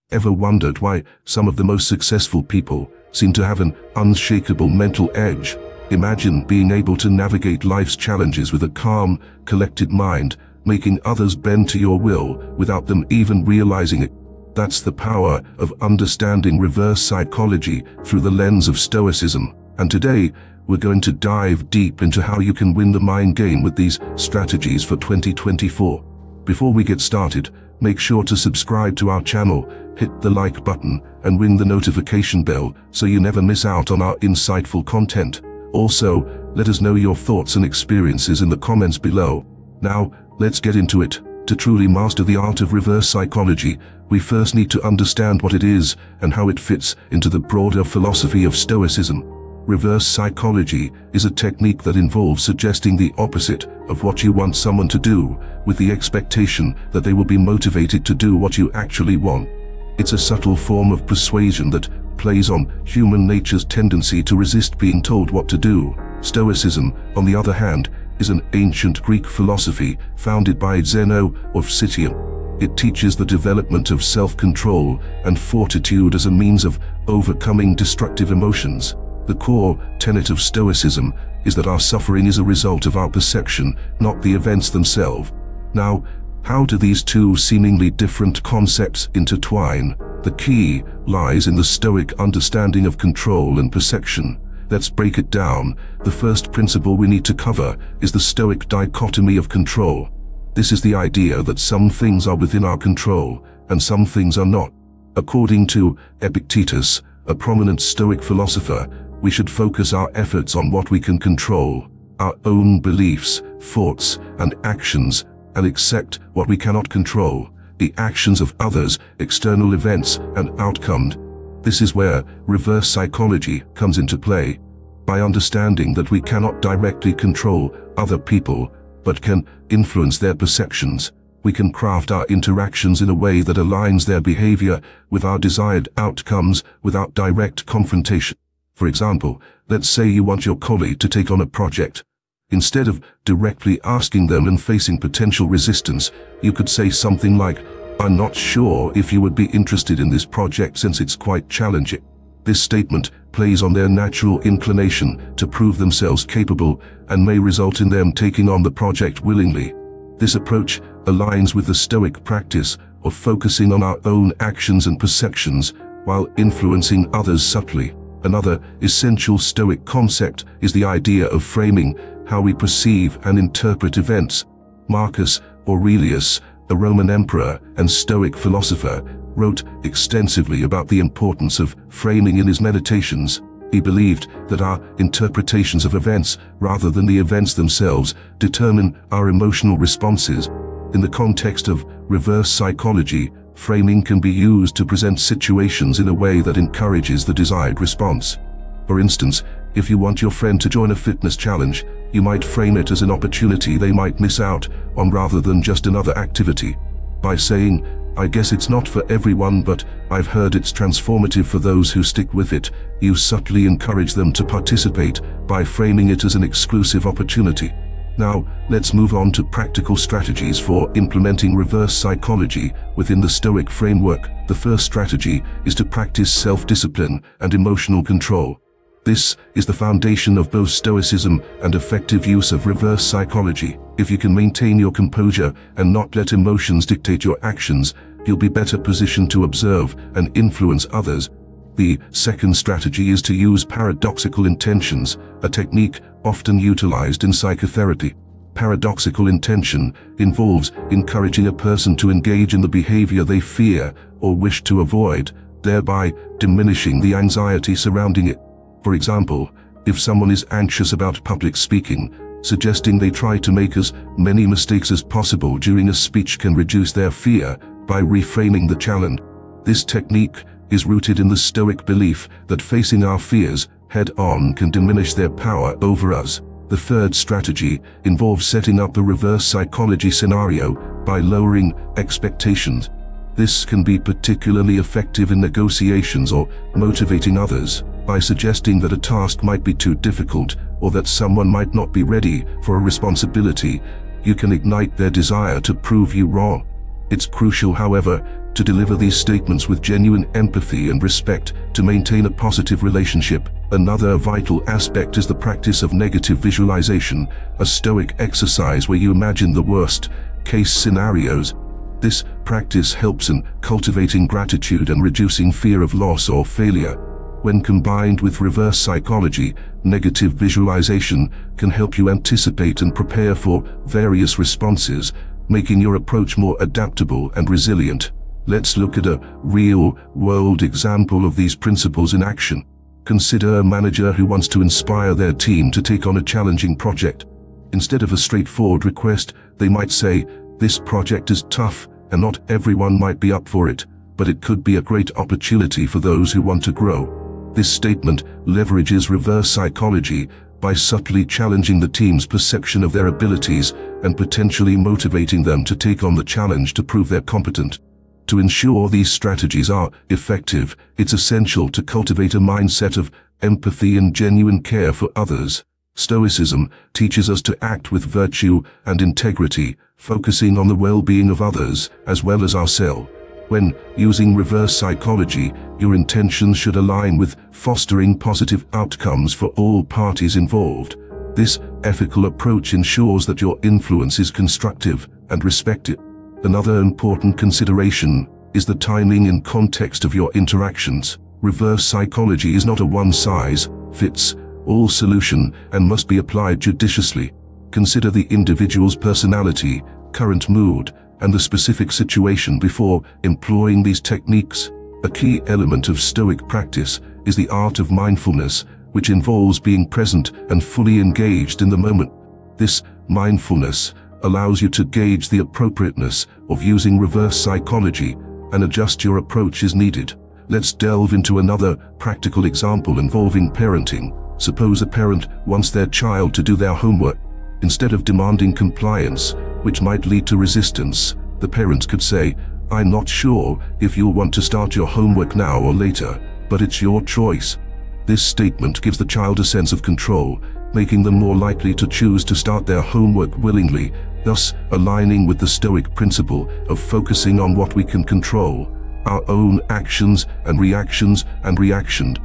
Ever wondered why some of the most successful people seem to have an unshakable mental edge? Imagine being able to navigate life's challenges with a calm, collected mind, making others bend to your will without them even realizing it. That's the power of understanding reverse psychology through the lens of Stoicism. And today, we're going to dive deep into how you can win the mind game with these strategies for 2024. Before we get started, make sure to subscribe to our channel, hit the like button, and ring the notification bell so you never miss out on our insightful content. Also, let us know your thoughts and experiences in the comments below. Now, let's get into it. To truly master the art of reverse psychology, we first need to understand what it is and how it fits into the broader philosophy of Stoicism. Reverse psychology is a technique that involves suggesting the opposite of what you want someone to do, with the expectation that they will be motivated to do what you actually want. It's a subtle form of persuasion that plays on human nature's tendency to resist being told what to do. Stoicism, on the other hand, is an ancient Greek philosophy founded by Zeno of Citium. It teaches the development of self-control and fortitude as a means of overcoming destructive emotions. The core tenet of Stoicism is that our suffering is a result of our perception, not the events themselves. Now, how do these two seemingly different concepts intertwine? The key lies in the Stoic understanding of control and perception. Let's break it down. The first principle we need to cover is the Stoic dichotomy of control. This is the idea that some things are within our control and some things are not. According to Epictetus, a prominent Stoic philosopher, we should focus our efforts on what we can control, our own beliefs, thoughts, and actions, and accept what we cannot control, the actions of others, external events, and outcomes. This is where reverse psychology comes into play. By understanding that we cannot directly control other people, but can influence their perceptions, we can craft our interactions in a way that aligns their behavior with our desired outcomes without direct confrontation. For example, let's say you want your colleague to take on a project. Instead of directly asking them and facing potential resistance, you could say something like, "I'm not sure if you would be interested in this project since it's quite challenging." This statement plays on their natural inclination to prove themselves capable and may result in them taking on the project willingly. This approach aligns with the Stoic practice of focusing on our own actions and perceptions while influencing others subtly. Another essential Stoic concept is the idea of framing how we perceive and interpret events. Marcus Aurelius, a Roman emperor and Stoic philosopher, wrote extensively about the importance of framing in his Meditations. He believed that our interpretations of events, rather than the events themselves, determine our emotional responses. In the context of reverse psychology, framing can be used to present situations in a way that encourages the desired response. For instance, if you want your friend to join a fitness challenge, you might frame it as an opportunity they might miss out on rather than just another activity. By saying, "I guess it's not for everyone, but I've heard it's transformative for those who stick with it," you subtly encourage them to participate by framing it as an exclusive opportunity. Now, let's move on to practical strategies for implementing reverse psychology within the Stoic framework. The first strategy is to practice self-discipline and emotional control. This is the foundation of both Stoicism and effective use of reverse psychology. If you can maintain your composure and not let emotions dictate your actions, you'll be better positioned to observe and influence others. The second strategy is to use paradoxical intentions, a technique often utilized in psychotherapy. Paradoxical intention involves encouraging a person to engage in the behavior they fear or wish to avoid, thereby diminishing the anxiety surrounding it. For example, if someone is anxious about public speaking, suggesting they try to make as many mistakes as possible during a speech can reduce their fear by reframing the challenge. This technique is rooted in the Stoic belief that facing our fears head-on can diminish their power over us. The third strategy involves setting up a reverse psychology scenario by lowering expectations. This can be particularly effective in negotiations or motivating others. By suggesting that a task might be too difficult or that someone might not be ready for a responsibility, you can ignite their desire to prove you wrong. It's crucial, however, to deliver these statements with genuine empathy and respect to maintain a positive relationship. Another vital aspect is the practice of negative visualization, a Stoic exercise where you imagine the worst-case scenarios. This practice helps in cultivating gratitude and reducing fear of loss or failure. When combined with reverse psychology, negative visualization can help you anticipate and prepare for various responses, making your approach more adaptable and resilient. Let's look at a real-world example of these principles in action. Consider a manager who wants to inspire their team to take on a challenging project. Instead of a straightforward request, they might say, "This project is tough, and not everyone might be up for it, but it could be a great opportunity for those who want to grow." This statement leverages reverse psychology by subtly challenging the team's perception of their abilities and potentially motivating them to take on the challenge to prove they're competent. To ensure these strategies are effective, it's essential to cultivate a mindset of empathy and genuine care for others. Stoicism teaches us to act with virtue and integrity, focusing on the well-being of others as well as ourselves. When using reverse psychology, your intentions should align with fostering positive outcomes for all parties involved. This ethical approach ensures that your influence is constructive and respected. Another important consideration is the timing and context of your interactions. Reverse psychology is not a one-size-fits-all solution and must be applied judiciously. Consider the individual's personality, current mood, and the specific situation before employing these techniques. A key element of Stoic practice is the art of mindfulness, which involves being present and fully engaged in the moment. This mindfulness allows you to gauge the appropriateness of using reverse psychology and adjust your approach as needed. Let's delve into another practical example involving parenting. Suppose a parent wants their child to do their homework. Instead of demanding compliance, which might lead to resistance, the parent could say, "I'm not sure if you'll want to start your homework now or later, but it's your choice." This statement gives the child a sense of control, making them more likely to choose to start their homework willingly, thus aligning with the Stoic principle of focusing on what we can control, our own actions and reactions and reaction.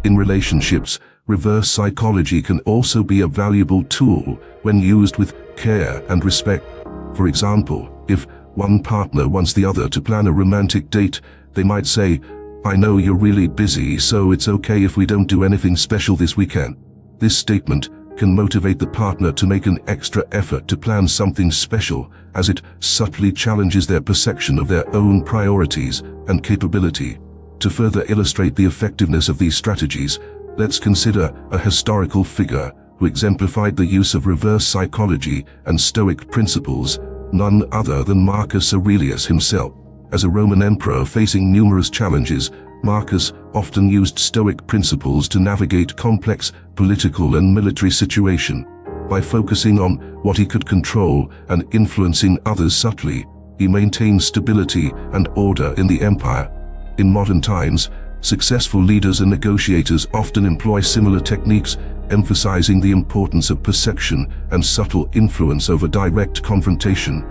In relationships, reverse psychology can also be a valuable tool when used with care and respect. For example, if one partner wants the other to plan a romantic date, they might say, "I know you're really busy, so it's okay if we don't do anything special this weekend." This statement can motivate the partner to make an extra effort to plan something special, as it subtly challenges their perception of their own priorities and capability. To further illustrate the effectiveness of these strategies, let's consider a historical figure who exemplified the use of reverse psychology and Stoic principles, none other than Marcus Aurelius himself. As a Roman emperor facing numerous challenges, Marcus often used Stoic principles to navigate complex political and military situations. By focusing on what he could control and influencing others subtly, he maintained stability and order in the empire. In modern times, successful leaders and negotiators often employ similar techniques, emphasizing the importance of perception and subtle influence over direct confrontation.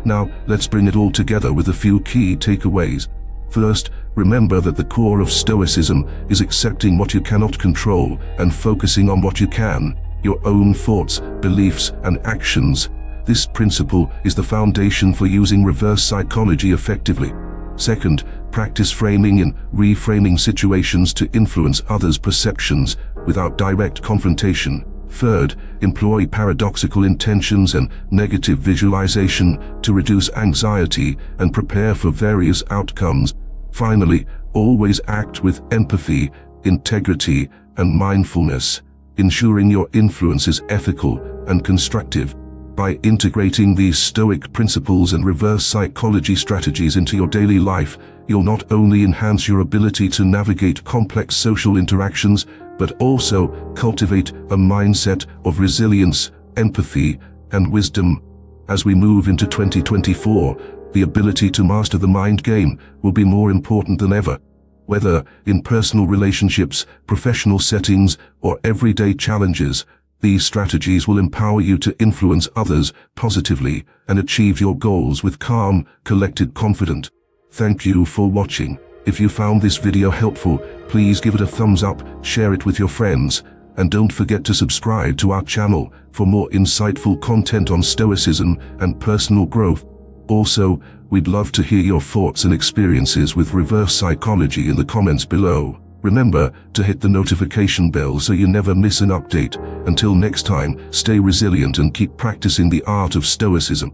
Now, let's bring it all together with a few key takeaways. First, remember that the core of Stoicism is accepting what you cannot control and focusing on what you can, your own thoughts, beliefs, and actions. This principle is the foundation for using reverse psychology effectively. Second, practice framing and reframing situations to influence others' perceptions without direct confrontation. Third, employ paradoxical intentions and negative visualization to reduce anxiety and prepare for various outcomes. Finally, always act with empathy, integrity, and mindfulness, ensuring your influence is ethical and constructive. By integrating these Stoic principles and reverse psychology strategies into your daily life, you'll not only enhance your ability to navigate complex social interactions, but also cultivate a mindset of resilience, empathy, and wisdom. As we move into 2024, the ability to master the mind game will be more important than ever. Whether in personal relationships, professional settings, or everyday challenges, these strategies will empower you to influence others positively and achieve your goals with calm, collected confidence. Thank you for watching. If you found this video helpful, please give it a thumbs up, share it with your friends, and don't forget to subscribe to our channel for more insightful content on Stoicism and personal growth. Also, we'd love to hear your thoughts and experiences with reverse psychology in the comments below. Remember to hit the notification bell so you never miss an update. Until next time, stay resilient and keep practicing the art of Stoicism.